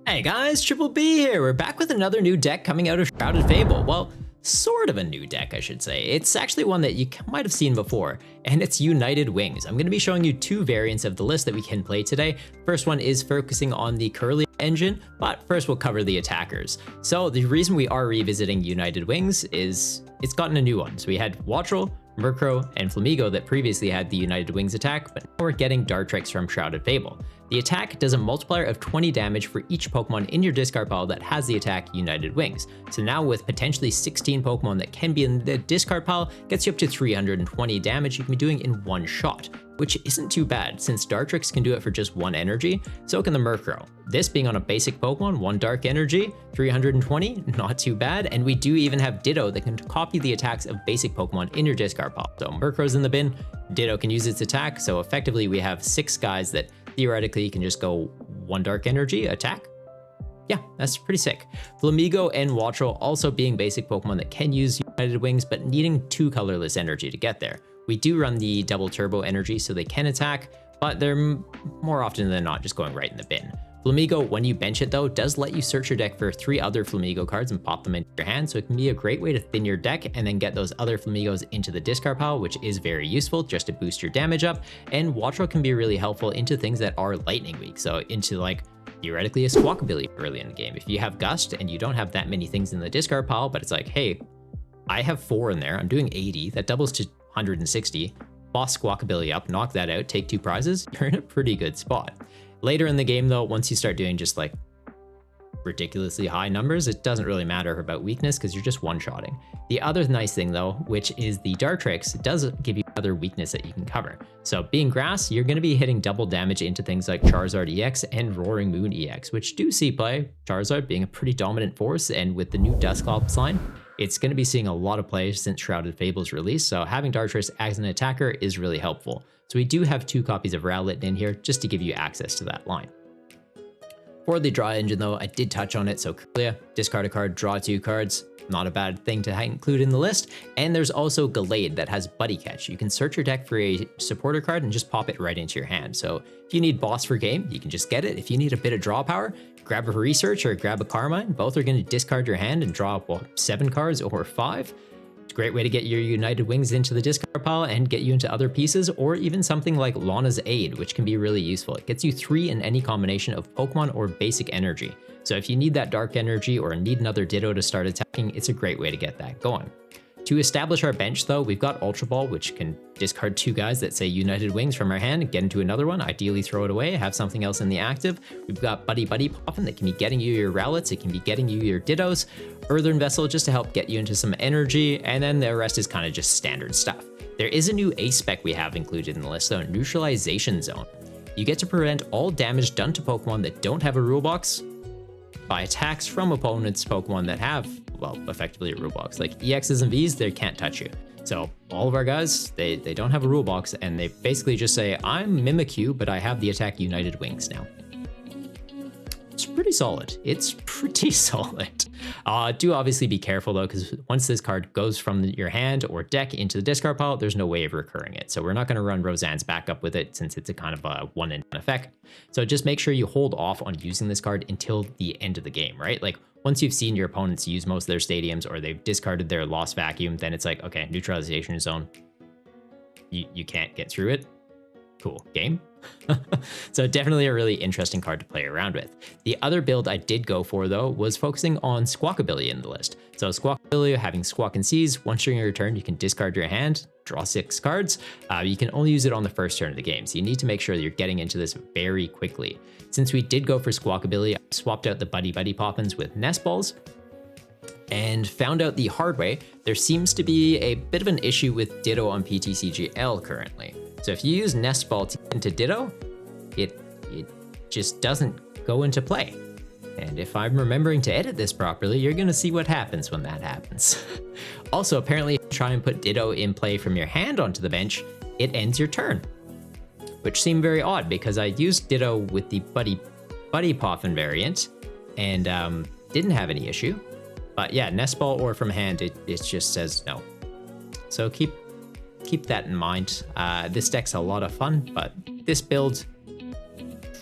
Hey guys, Triple B here. We're back with another new deck coming out of Shrouded Fable. Well, sort of a new deck, I should say. It's actually one that you might have seen before, and it's United Wings. I'm going to be showing you two variants of the list that we can play today. First one is focusing on the Curly engine, but first we'll cover the attackers. So the reason we are revisiting United Wings is it's gotten a new one. So we had Wattrel, Murkrow, and Flamigo that previously had the United Wings attack, but now we're getting Dartrix from Shrouded Fable. The attack does a multiplier of 20 damage for each Pokemon in your discard pile that has the attack United Wings. So now with potentially 16 Pokemon that can be in the discard pile, gets you up to 320 damage you can be doing in one shot, which isn't too bad since Dartrix can do it for just one energy, so can the Murkrow. This being on a basic Pokemon, one dark energy, 320, not too bad, and we do even have Ditto that can copy the attacks of basic Pokemon in your discard pile. So Murkrow's in the bin, Ditto can use its attack, so effectively we have 6 guys that theoretically can just go one dark energy, attack. Yeah, that's pretty sick. Flamigo and Wattrel also being basic Pokemon that can use United Wings, but needing 2 colorless energy to get there. We do run the double turbo energy so they can attack, but they're more often than not just going right in the bin. Flamigo, when you bench it though, does let you search your deck for 3 other Flamigo cards and pop them into your hand, so it can be a great way to thin your deck and then get those other Flamigos into the discard pile, which is very useful just to boost your damage up. And Wattrel can be really helpful into things that are lightning weak, so into like theoretically a Squawkabilly early in the game. If you have Gust and you don't have that many things in the discard pile, but it's like, hey, I have 4 in there, I'm doing 80, that doubles to 160, boss Squawkabilly up, knock that out, take 2 prizes, you're in a pretty good spot. Later in the game though, once you start doing just like ridiculously high numbers, it doesn't really matter about weakness because you're just one-shotting. The other nice thing though, which is the Dartrix, it does give you another weakness that you can cover. So being grass, you're going to be hitting double damage into things like Charizard EX and Roaring Moon EX, which do see play, Charizard being a pretty dominant force, and with the new Dusclops line, it's going to be seeing a lot of play since Shrouded Fable's release, so having Dartrix as an attacker is really helpful. So we do have 2 copies of Rowlet in here just to give you access to that line. For the draw engine though, I did touch on it, so Curlia, discard a card, draw 2 cards. Not a bad thing to include in the list. And there's also Gallade that has Buddy Catch. You can search your deck for a supporter card and just pop it right into your hand. So if you need boss for game, you can just get it. If you need a bit of draw power, grab a research or grab a Carmine. Both are going to discard your hand and draw, well, 7 cards or 5. It's a great way to get your United Wings into the discard pile and get you into other pieces, or even something like Lana's Aid, which can be really useful. It gets you 3 in any combination of Pokemon or basic energy. So if you need that dark energy or need another Ditto to start attacking, it's a great way to get that going. To establish our bench though, we've got Ultra Ball, which can discard 2 guys that say United Wings from our hand, get into another one, ideally throw it away, have something else in the active. We've got Buddy Poppin' that can be getting you your Rowlets, it can be getting you your Dittos, Earthen Vessel just to help get you into some energy, and then the rest is kind of just standard stuff. There is a new ace spec we have included in the list though, Neutralization Zone. You get to prevent all damage done to Pokemon that don't have a rule box by attacks from opponents' Pokemon that have, well, effectively a rule box. Like EXs and Vs, they can't touch you. So all of our guys, they don't have a rule box, and they basically just say, I'm Mimikyu, but I have the attack United Wings now. It's pretty solid. It's pretty solid. Do obviously be careful though, because once this card goes from your hand or deck into the discard pile, there's no way of recurring it. So we're not going to run Roseanne's backup with it since it's a kind of a one-and-done effect. So just make sure you hold off on using this card until the end of the game, right? Like once you've seen your opponents use most of their stadiums or they've discarded their Lost Vacuum, then it's like, okay, Neutralization Zone. You can't get through it. Cool, game. So definitely a really interesting card to play around with. The other build I did go for though was focusing on Squawkabilly in the list. So Squawkabilly having Squawk and Seize, once during your turn you can discard your hand, draw 6 cards. You can only use it on the first turn of the game, so you need to make sure that you're getting into this very quickly. Since we did go for Squawkabilly, I swapped out the Buddy Poppins with Nest Balls, and found out the hard way, there seems to be a bit of an issue with Ditto on PTCGL currently. So if you use Nest Ball into Ditto, it just doesn't go into play. And if I'm remembering to edit this properly, you're gonna see what happens when that happens. Also, apparently, if you try and put Ditto in play from your hand onto the bench, it ends your turn. Which seemed very odd because I used Ditto with the Buddy Poffin variant and didn't have any issue. But yeah, Nest Ball or from hand, it just says no. So keep that in mind. This deck's a lot of fun, but this build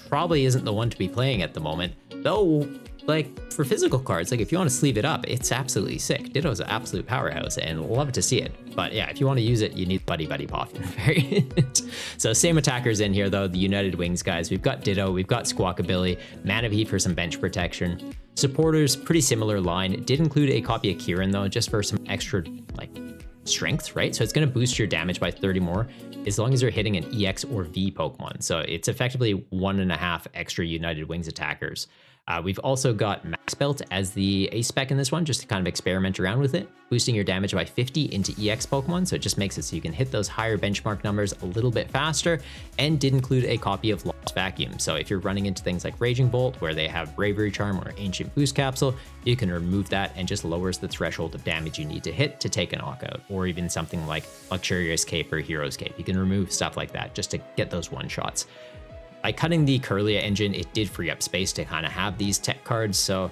probably isn't the one to be playing at the moment. Though, like, for physical cards, like if you want to sleeve it up, it's absolutely sick. Ditto's an absolute powerhouse and love to see it. But yeah, if you want to use it, you need Buddy Buddy Poffin variant. So same attackers in here though, the United Wings guys. We've got Ditto, we've got Squawkabilly, Manaphy for some bench protection. Supporters, pretty similar line. It did include a copy of Kieran though, just for some extra, like, strength, right? So it's going to boost your damage by 30 more as long as you're hitting an EX or V Pokemon. So it's effectively 1.5 extra United Wings attackers. We've also got Max Belt as the ace spec in this one, just to kind of experiment around with it, boosting your damage by 50 into EX Pokemon, so it just makes it so you can hit those higher benchmark numbers a little bit faster, and did include a copy of Lost Vacuum. So if you're running into things like Raging Bolt, where they have Bravery Charm or Ancient Boost Capsule, you can remove that and just lowers the threshold of damage you need to hit to take a knockout, or even something like Luxurious Cape or Hero's Cape. You can remove stuff like that just to get those one-shots. By cutting the Kirlia engine, it did free up space to kind of have these tech cards, so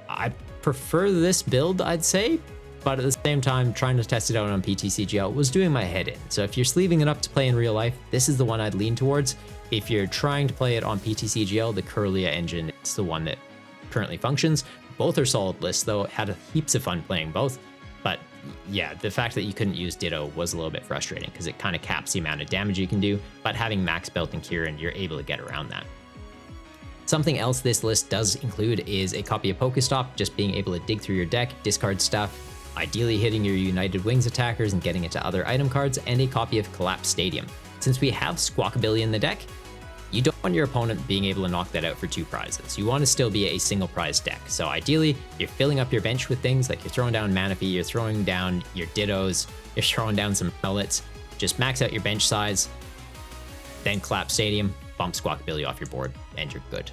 I prefer this build, I'd say, but at the same time, trying to test it out on PTCGL was doing my head in. So if you're sleeving it up to play in real life, this is the one I'd lean towards. If you're trying to play it on PTCGL, the Kirlia engine is the one that currently functions. Both are solid lists though, had heaps of fun playing both, but yeah, the fact that you couldn't use Ditto was a little bit frustrating because it kind of caps the amount of damage you can do, but having Max Belt and Kieran, you're able to get around that. Something else this list does include is a copy of Pokestop, just being able to dig through your deck, discard stuff, ideally hitting your United Wings attackers and getting into other item cards, and a copy of Collapse Stadium. Since we have Squawkabilly in the deck, you don't want your opponent being able to knock that out for 2 prizes. You want to still be a single prize deck. So ideally, you're filling up your bench with things like you're throwing down Manaphy, you're throwing down your Dittos, you're throwing down some Pellets. Just max out your bench size, then Collapse Stadium, bump Squawkabilly off your board, and you're good.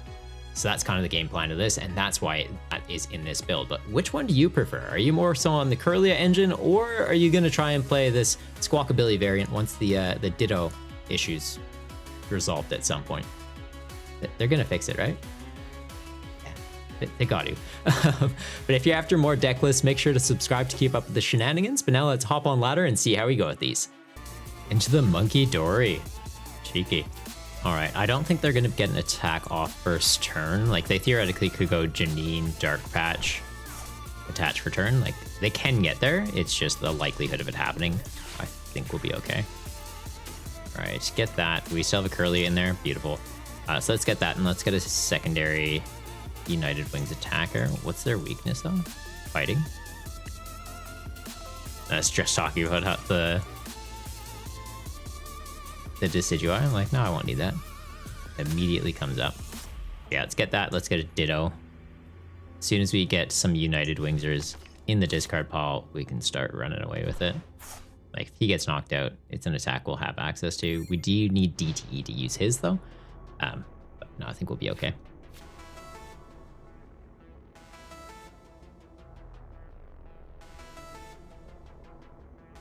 So that's kind of the game plan of this, and that's why that is in this build. But which one do you prefer? Are you more so on the Kirlia engine, or are you going to try and play this Squawkabilly variant once the Ditto issues resolved at some point? They're gonna fix it, right? Yeah, they got to. But if you're after more deck lists, make sure to subscribe to keep up with the shenanigans. But now let's hop on ladder and see how we go with these. Into the Monkey Dory. Cheeky. All right, I don't think they're gonna get an attack off first turn. Like, they theoretically could go Janine, Dark Patch, attach for turn. Like, they can get there. It's just the likelihood of it happening, I think, will be okay. All right, get that. We still have a Kirlia in there. Beautiful. So let's get that, and let's get a secondary United Wings attacker. What's their weakness, though? Fighting. That's just talking about how the Decidueye. I'm like, no, I won't need that. Immediately comes up. Yeah, let's get that. Let's get a Ditto. As soon as we get some United Wingsers in the discard pile, we can start running away with it. Like, if he gets knocked out, it's an attack we'll have access to. We do need DTE to use his, though. But no, I think we'll be okay.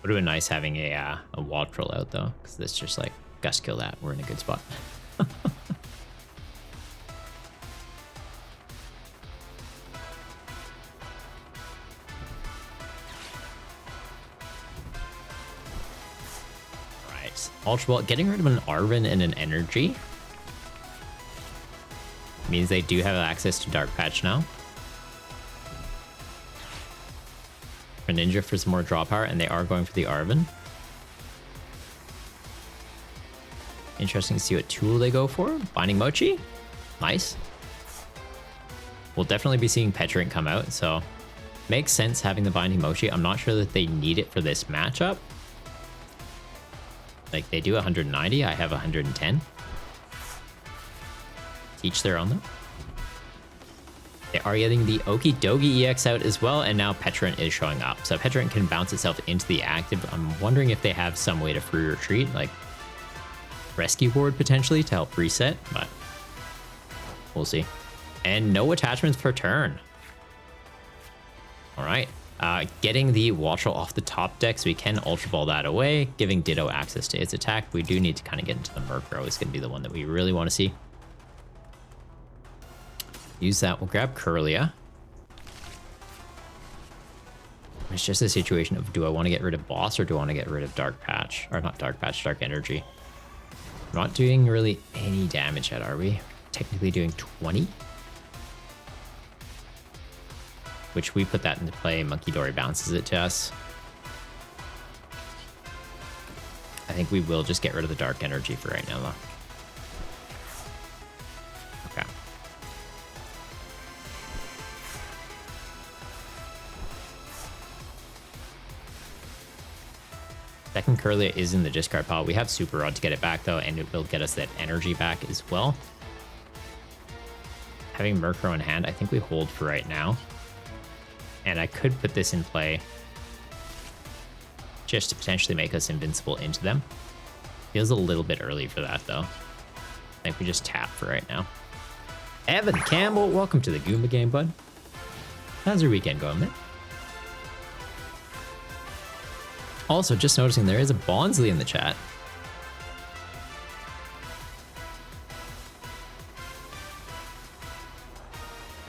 Would have been nice having a wall troll out, though, because it's just like, Gust kill that. We're in a good spot. Ultra Ball, getting rid of an Arven and an Energy means they do have access to Dark Patch now. For Ninja for some more draw power, and they are going for the Arven. Interesting to see what tool they go for. Binding Mochi. Nice. We'll definitely be seeing Petrant come out, so makes sense having the Binding Mochi. I'm not sure that they need it for this matchup. Like, they do 190, I have 110. Teach their own, though. They are getting the Okie Dokie EX out as well, and now Petrant is showing up. So Petrant can bounce itself into the active. I'm wondering if they have some way to free retreat, like Rescue Board potentially to help reset, but we'll see. And no attachments per turn. All right. Getting the Watchel off the top deck, so we can Ultra Ball that away, giving Ditto access to its attack. We do need to kind of get into the Murkrow. It's going to be the one that we really want to see. Use that. We'll grab Kirlia. It's just a situation of, do I want to get rid of Boss or do I want to get rid of Dark Patch? Or not Dark Patch, Dark Energy. We're not doing really any damage yet, are we? Technically doing 20? which we put that into play. Monkey Dory bounces it to us. I think we will just get rid of the dark energy for right now, though. Okay. Second Curlia is in the discard pile. We have Super Rod to get it back, though, and it will get us that energy back as well. Having Murkrow in hand, I think we hold for right now. And I could put this in play just to potentially make us invincible into them. Feels a little bit early for that, though. I think we just tap for right now. Evan Campbell, welcome to the Goomba game, bud. How's your weekend going, man? Also, just noticing there is a Bonsley in the chat.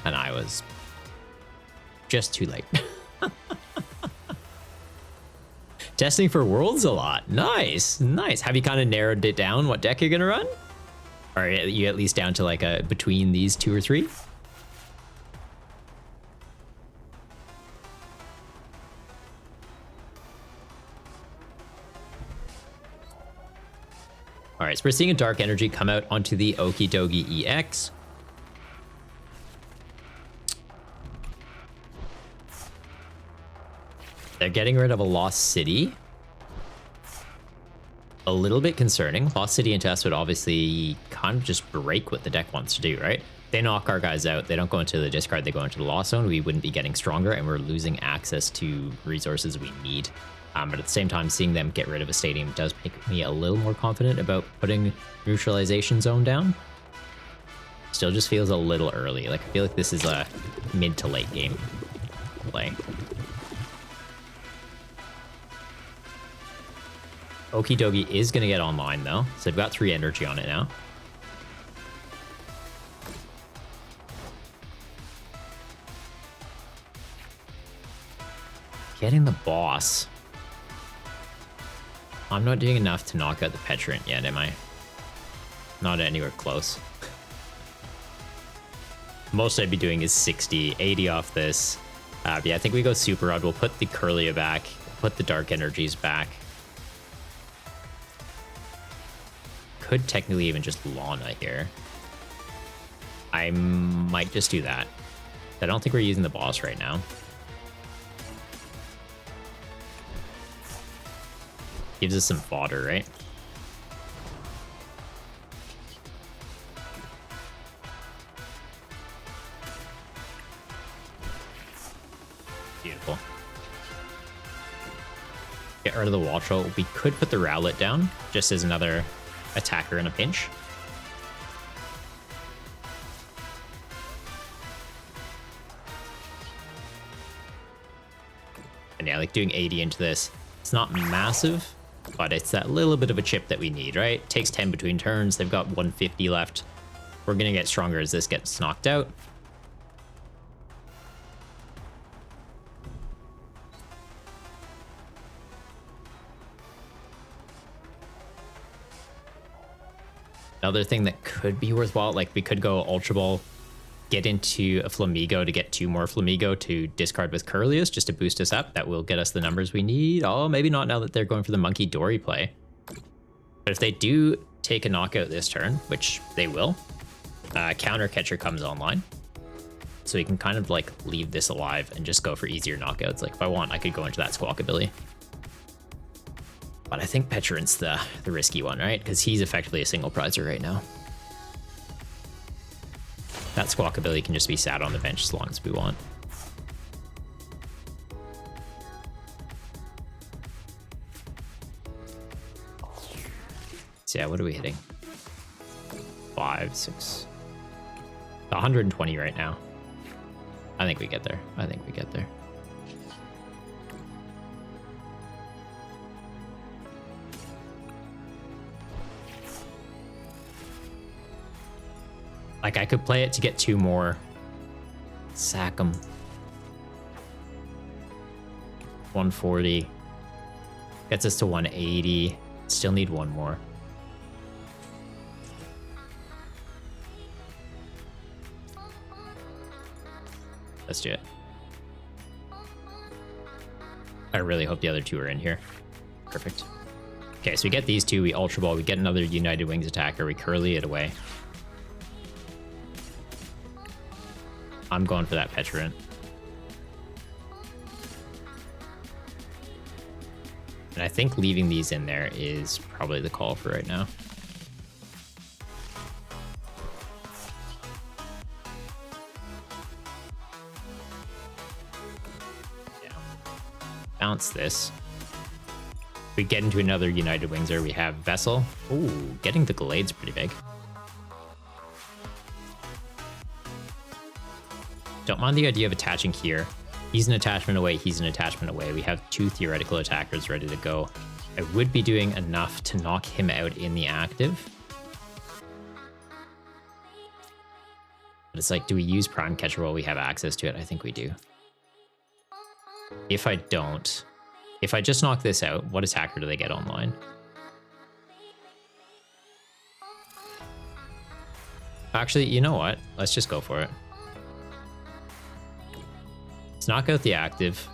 And I was just too late. Testing for Worlds a lot. Nice, nice. Have you kind of narrowed it down what deck you're gonna run? Or are you at least down to like a between these 2 or 3? All right, so we're seeing a dark energy come out onto the Okie Dokie EX. They're getting rid of a Lost City. A little bit concerning. Lost City into us would obviously kind of just break what the deck wants to do, right? They knock our guys out. They don't go into the discard. They go into the Lost Zone. We wouldn't be getting stronger, and we're losing access to resources we need. But at the same time, seeing them get rid of a stadium does make me a little more confident about putting Neutralization Zone down. Still just feels a little early. Like, I feel like this is a mid to late game play. Okie Dokie is going to get online, though. So they've got 3 energy on it now. Getting the boss. I'm not doing enough to knock out the Petrant yet, am I? Not anywhere close. Most I'd be doing is 60, 80 off this. Yeah, I think we go Super Rod. We'll put the Curlia back, put the Dark Energies back. Could technically even just Lana here. I might just do that. I don't think we're using the boss right now. Gives us some fodder, right? Beautiful. Get rid of the Watchel. We could put the Rowlet down just as another attacker in a pinch. And yeah, like doing 80 into this. It's not massive, but it's that little bit of a chip that we need, right? Takes 10 between turns. They've got 150 left. We're going to get stronger as this gets knocked out. Another thing that could be worthwhile, like we could go Ultra Ball, get into a Flamigo to get 2 more Flamigo to discard with Curlius just to boost us up. That will get us the numbers we need. Oh, maybe not now that they're going for the Monkey Dory play. But if they do take a knockout this turn, which they will, Counter Catcher comes online. So we can kind of like leave this alive and just go for easier knockouts. Like if I want, I could go into that Squawkabilly. But I think Petrant's the risky one, right? Because he's effectively a single prizer right now. That Squawkabilly can just be sat on the bench as long as we want. So yeah, what are we hitting? 5, 6... 120 right now. I think we get there. I think we get there. Like, I could play it to get 2 more. Sack them. 140. Gets us to 180. Still need 1 more. Let's do it. I really hope the other two are in here. Perfect. Okay, so we get these two, we Ultra Ball, we get another United Wings attacker, we curly it away. I'm going for that Petulant. And I think leaving these in there is probably the call for right now. Yeah. Bounce this. We get into another United Wingser, we have Vessel. Ooh, getting the Glade's pretty big. Don't mind the idea of attaching here. He's an attachment away, he's an attachment away. We have two theoretical attackers ready to go. I would be doing enough to knock him out in the active. But it's like, do we use Prime Catcher while we have access to it? I think we do. If I don't, if I just knock this out, what attacker do they get online? Actually, you know what? Let's just go for it. Let's knock out the active.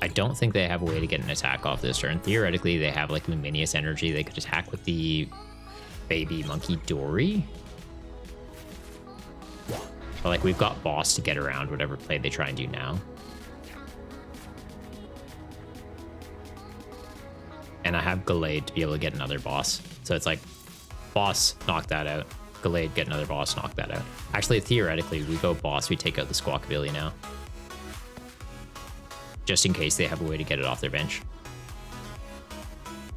I don't think they have a way to get an attack off this turn. Theoretically, they have like Luminous Energy. They could attack with the Baby Monkey Dory. But like, we've got Boss to get around whatever play they try and do now. And I have Gallade to be able to get another Boss. So it's like, Boss, knock that out. Gallade, get another Boss, knock that out. Actually, theoretically, we go Boss, we take out the Squawkabilly now. Just in case they have a way to get it off their bench.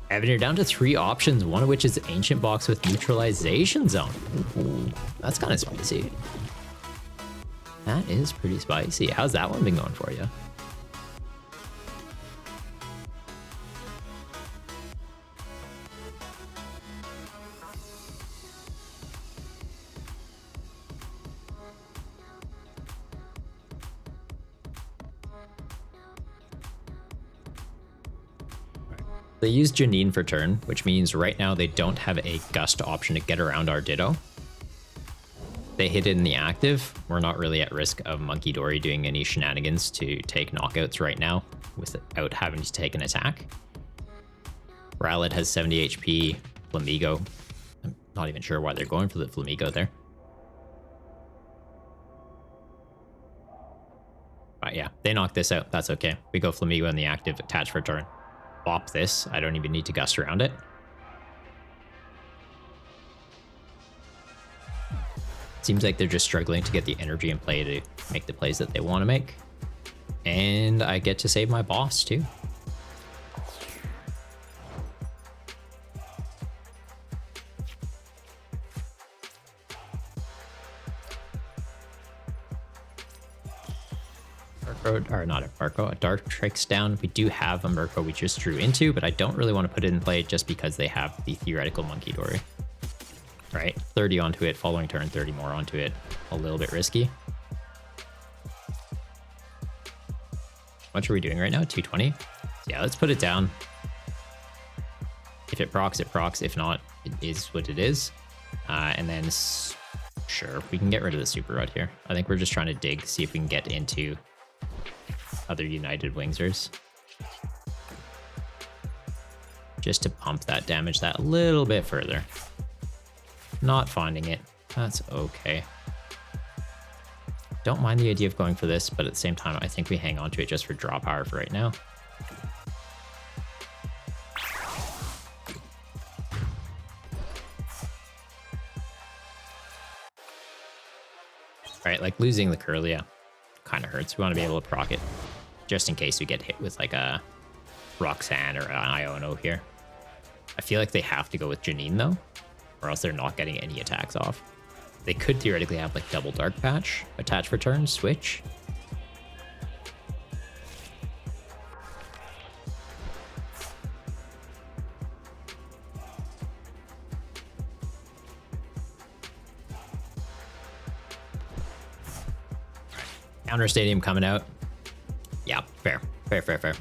Evan, you're down to 3 options, one of which is Ancient Box with Neutralization Zone. Ooh, that's kind of spicy. That is pretty spicy. How's that one been going for you? They use Janine for turn, which means right now they don't have a Gust option to get around our Ditto. They hit it in the active. We're not really at risk of Monkey Dory doing any shenanigans to take knockouts right now without having to take an attack. Rowlet has 70 HP. Flamigo. I'm not even sure why they're going for the Flamigo there. But yeah, they knock this out. That's okay. We go Flamigo in the active, attach for turn. Bop this. I don't even need to Gust around it. Seems like they're just struggling to get the energy in play to make the plays that they want to make. And I get to save my boss too. Or not a Murko, a Dartrix down. We do have a Murko we just drew into, but I don't really want to put it in play just because they have the theoretical Monkey Dory. Right, 30 onto it, following turn, 30 more onto it. A little bit risky. How much are we doing right now? 220? Yeah, let's put it down. If it procs, it procs. If not, it is what it is. And then, sure, we can get rid of the Super Rod here. I think we're just trying to dig, see if we can get into other United Wingsers. Just to pump that damage that little bit further. Not finding it. That's okay. Don't mind the idea of going for this, but at the same time, I think we hang on to it just for draw power for right now. Right, like losing the Curlia kind of hurts. We want to be able to proc it just in case we get hit with like a Roxanne or an Iono here. I feel like they have to go with Janine though, or else they're not getting any attacks off. They could theoretically have like double Dark Patch, attach for turn, switch. Counter Stadium coming out. Yeah, fair. Fair, fair, fair.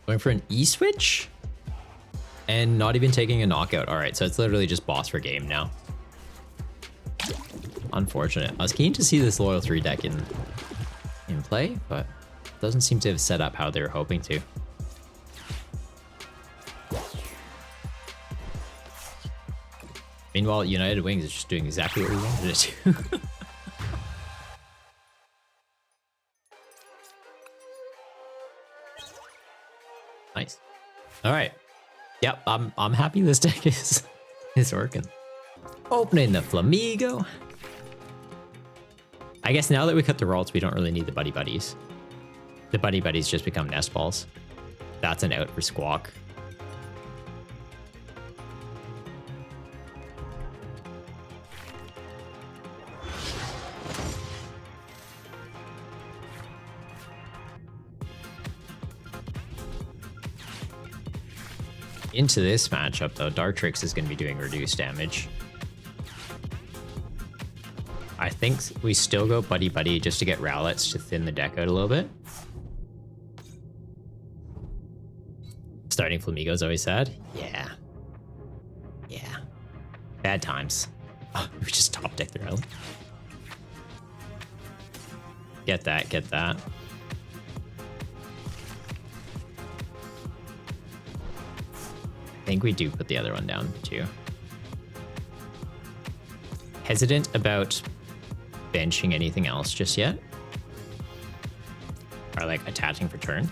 Going for an E-switch? And not even taking a knockout. All right, so it's literally just boss for game now. Unfortunate. I was keen to see this Loyal 3 deck in play, but doesn't seem to have set up how they were hoping to. Meanwhile, United Wings is just doing exactly what we wanted it to. Nice. All right. Yep, I'm happy this deck is working. Opening the Flamigo. I guess now that we cut the Ralts, we don't really need the Buddy Buddies. The Buddy Buddies just become Nest Balls. That's an out for Squawk. Into this matchup, though, Dartrix is going to be doing reduced damage. I think we still go Buddy Buddy just to get Rowlets to thin the deck out a little bit. Starting Flamigo's always sad. Yeah. Yeah. Bad times. Oh, we just top deck the Rowlet. Get that, get that. I think we do put the other one down too. Hesitant about benching anything else just yet. Or like attaching for turn.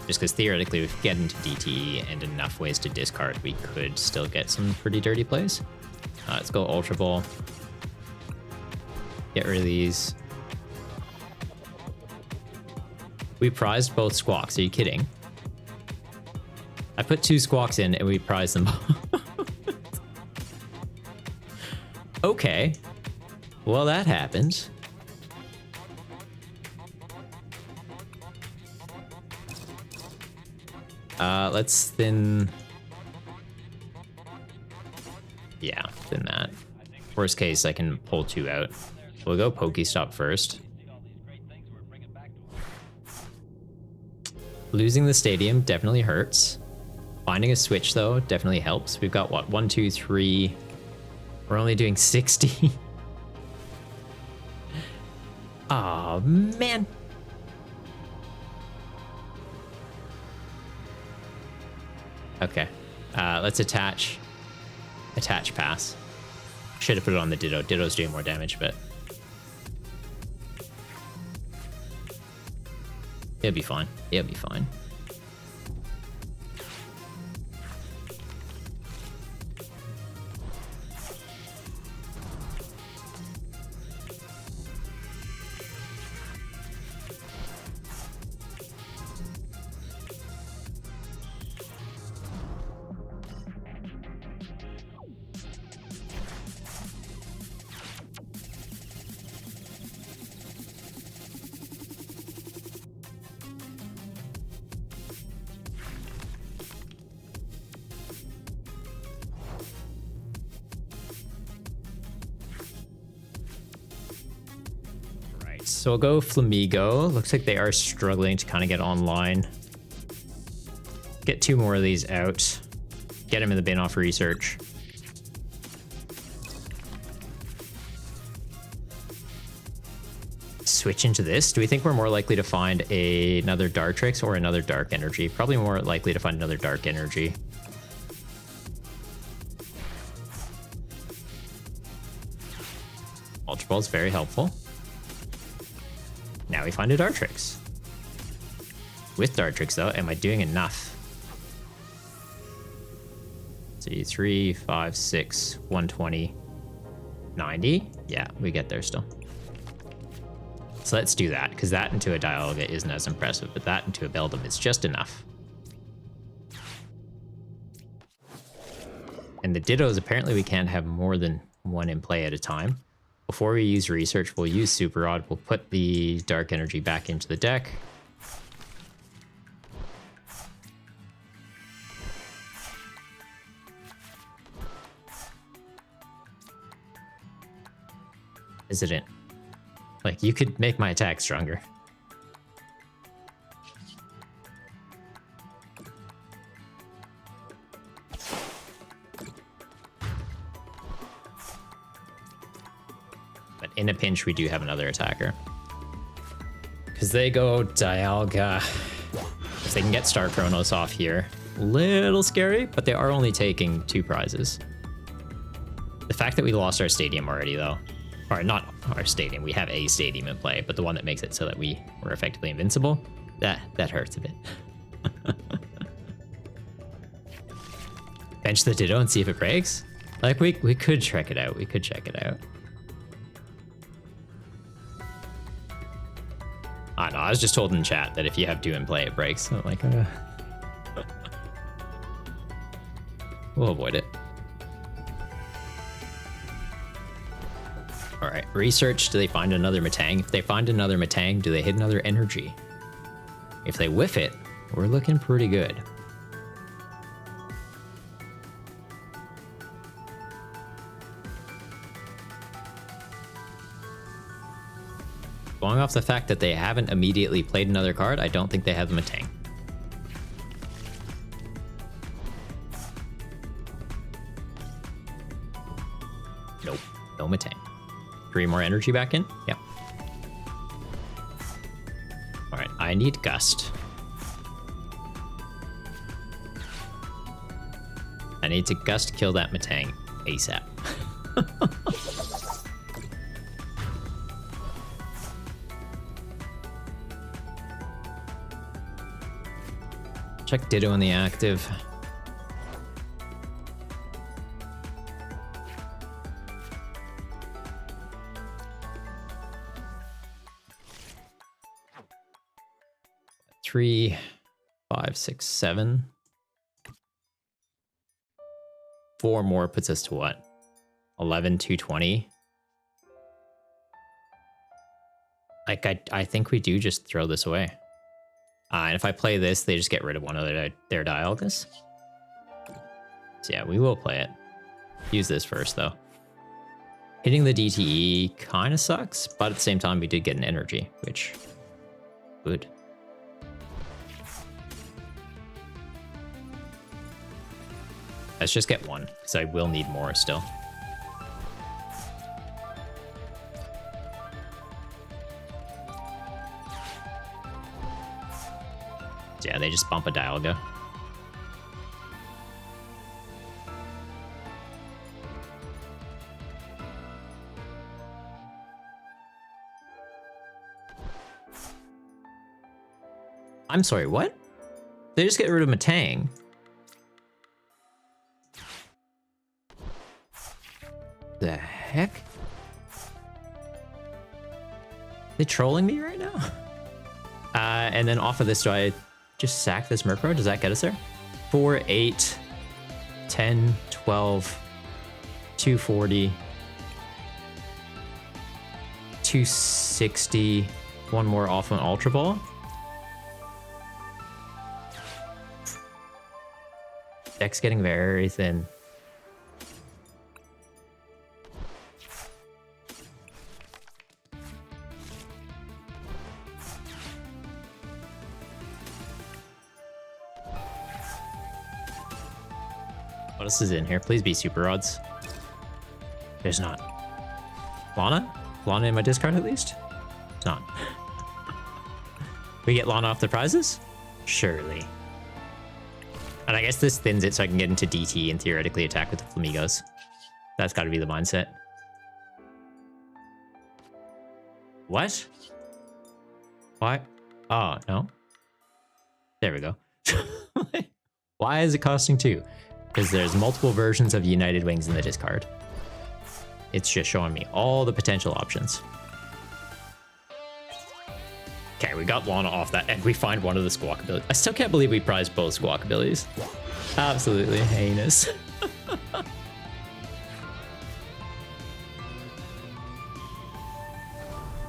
Just because theoretically if we get into DTE and enough ways to discard, we could still get some pretty dirty plays. Let's go Ultra Ball. Get rid of these. We prized both Squawks, are you kidding? I put 2 Squawks in and we prized them. Okay. Well, that happens. Let's thin... Yeah, thin that. Worst case, I can pull 2 out. We'll go Pokestop first. Losing the stadium definitely hurts. Finding a switch, though, definitely helps. We've got, what, 1, 2, 3... We're only doing 60. Oh, man. Okay. Let's attach. Attach pass. Should have put it on the Ditto. Ditto's doing more damage, but... It'll be fine. It'll be fine. So we'll go Flamigo. Looks like they are struggling to kind of get online. Get 2 more of these out. Get them in the bin off research. Switch into this. Do we think we're more likely to find another Dartrix or another Dark Energy? Probably more likely to find another Dark Energy. Ultra Ball is very helpful. Now we find a Dartrix. With Dartrix, though, am I doing enough? Let's see, 3, 5, 6, 120, 90. Yeah, we get there still. So let's do that, because that into a Dialga isn't as impressive, but that into a Beldum is just enough. And the Dittos, apparently we can't have more than 1 in play at a time. Before we use research, we'll use Super Rod. We'll put the Dark Energy back into the deck. Is it in? Like, you could make my attack stronger. in a pinch, we do have another attacker. Because they go Dialga. If they can get Star Chronos off here, little scary, but they are only taking 2 prizes. The fact that we lost our stadium already, though, or not our stadium, we have a stadium in play, but the one that makes it so that we were effectively invincible, that hurts a bit. Bench the Ditto and see if it breaks? Like, we could check it out. We could check it out. I know, I was just told in chat that if you have 2 in play, it breaks. So I'm like, we'll avoid it. All right, research. Do they find another Metang? If they find another Metang, do they hit another energy? If they whiff it, we're looking pretty good. Going off the fact that they haven't immediately played another card, I don't think they have the Metang. Nope, no Metang. 3 more energy back in? Yep. Alright, I need Gust. I need to Gust kill that Metang ASAP. Check Ditto in the active. Three, 5, 6, 7. 4 more puts us to what? 11, 220. Like, I think we do just throw this away. And if I play this, they just get rid of one of their Dialgas. So yeah, we will play it. Use this first, though. Hitting the DTE kind of sucks, but at the same time, we did get an energy, which... good. Let's just get 1, because I will need more still. Yeah, they just bump a Dialga. I'm sorry, what? They just get rid of Metang. The heck? They trolling me right now? And then off of this, do I just sack this Murkrow? Does that get us there? 4, 8, 10, 12, 240, 260, 1 more off an Ultra Ball. Deck's getting very thin. What else is in here? Please be Super Rods. There's not. Lana? Lana in my discard at least? It's not. We get Lana off the prizes? Surely. And I guess this thins it so I can get into DT and theoretically attack with the Flamigos. That's got to be the mindset. What? Why? Oh, no. There we go. Why is it costing 2? Because there's multiple versions of United Wings in the discard. It's just showing me all the potential options. Okay, we got Lana off that, and we find one of the Squawkabilly. I still can't believe we prized both Squawkabillies. Absolutely heinous.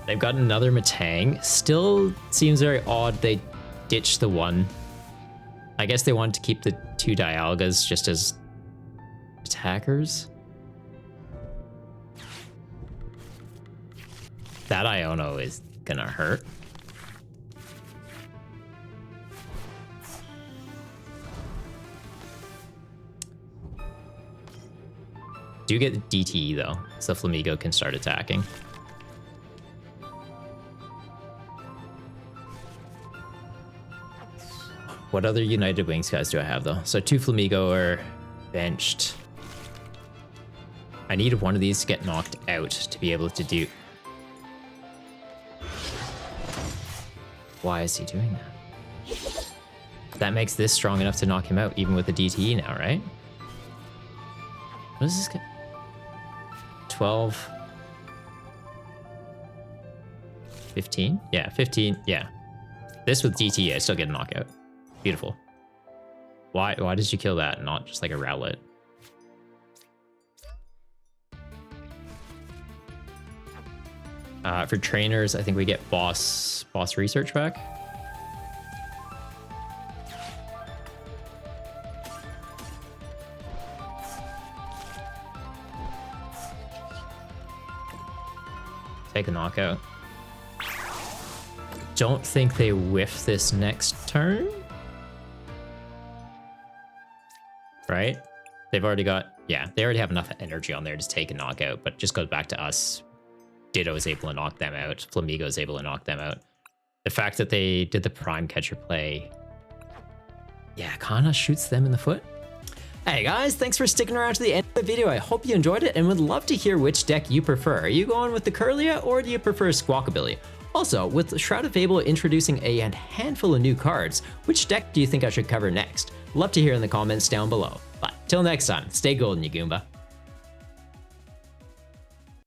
They've got another Metang. Still seems very odd they ditched the 1. I guess they wanted to keep the 2 Dialgas just as attackers. That Iono is gonna hurt. Do get the DTE though, so Flamigo can start attacking. What other United Wings guys do I have though? So 2 Flamigo are benched. I need one of these to get knocked out to be able to do. Why is he doing that? That makes this strong enough to knock him out even with the DTE now, right? What is this guy? 12. 15? Yeah, 15. Yeah. This with DTE, I still get a knockout. Beautiful. Why did you kill that, not just like a Rowlet? For trainers, I think we get boss research back. Take a knockout. Don't think they whiff this next turn. Right? They've already got, yeah, they already have enough energy on there to take a knockout, but it just goes back to us. Ditto is able to knock them out. Flamigo is able to knock them out. The fact that they did the Prime Catcher play, yeah, kind of shoots them in the foot. Hey guys, thanks for sticking around to the end of the video. I hope you enjoyed it and would love to hear which deck you prefer. Are you going with the Curlia or do you prefer Squawkabilly? Also, with Shrouded Fable introducing a handful of new cards, which deck do you think I should cover next? Love to hear in the comments down below. But till next time, stay golden, you Goomba.